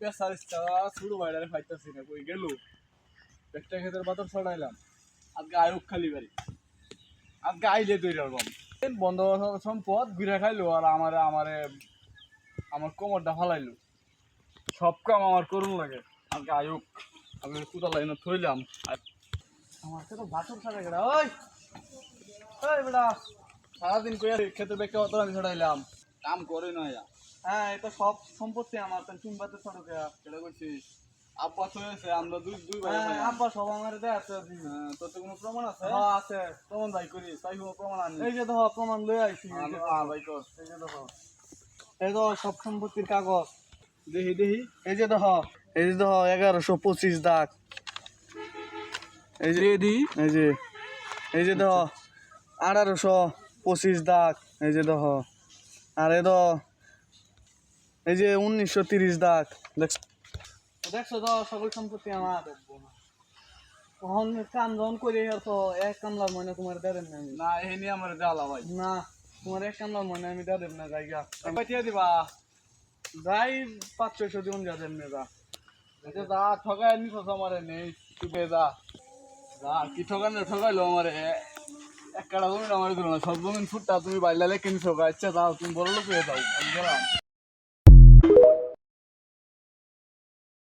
বেচার ইচ্ছা শুরু বাইরে ফাইতেছি না, কই গেল একটা ক্ষেতের বাতর ছড়াইলাম। আজকে আয়ুক খালি বাড়ি, আজকে আইলে তৈরি রকম বন্ধ সম্পদ ঘুরে খাইলো, আর আমার কোমরটা ফালাইলো। সব কাম আমার করুন লাগে। আজকে আয়ুক আমি কোথা লাইনে থইলাম। আমার তো বাতর ছাড়া গেড়া, ওই ওই বেটা সারাদিন কই খেতে বেঁকে অত আমি ছড়াইলাম, কাম করে না। হ্যাঁ, এটা সব সম্পত্তি আমার, তিন বাতের ছড়ো কেটে করছিস। আব্বা তো হয়েছে, আমরা দুই দুই ভাই। আব্বা সব আমার আছে। তোর তো কোনো প্রমাণ আছে? হ্যাঁ আছে। প্রমাণ ভাই করি, তাই কোনো প্রমাণ আনি। এই যে দেখো প্রমাণ লই আইছি। ভাই কর, এই যে দেখো, এই তো সব সম্পত্তির কাগজ। দেখি দেখি, এই যে দেখো, 1125 দাগ। এই যে এই যে দেখো 1825 দাগ। এই যে দেখো, আর এই যে 1930 দাগ। দেখছো তো সকল সম্পত্তি আমার। তখন কাম যখন করে তো এক কামলার মনে তোমার দেবেন না। না এই নিয়ে আমার জ্বালা ভাই। না তোমার এক কামলার মনে আমি দেবেন না, জায়গা পাঠিয়ে দিবা। যাই 500 দিন যাবেন না, যা ঠকাই নিছ আমার নেই, তুই যা যা কি ঠকাইলো আমার। এক কাটা জমি আমার দিল না, সব জমিন ফুটটা তুমি বাইলা লেখে নিছো। আচ্ছা যাও, তুমি বললো পেয়ে যাও, আমি গেলাম।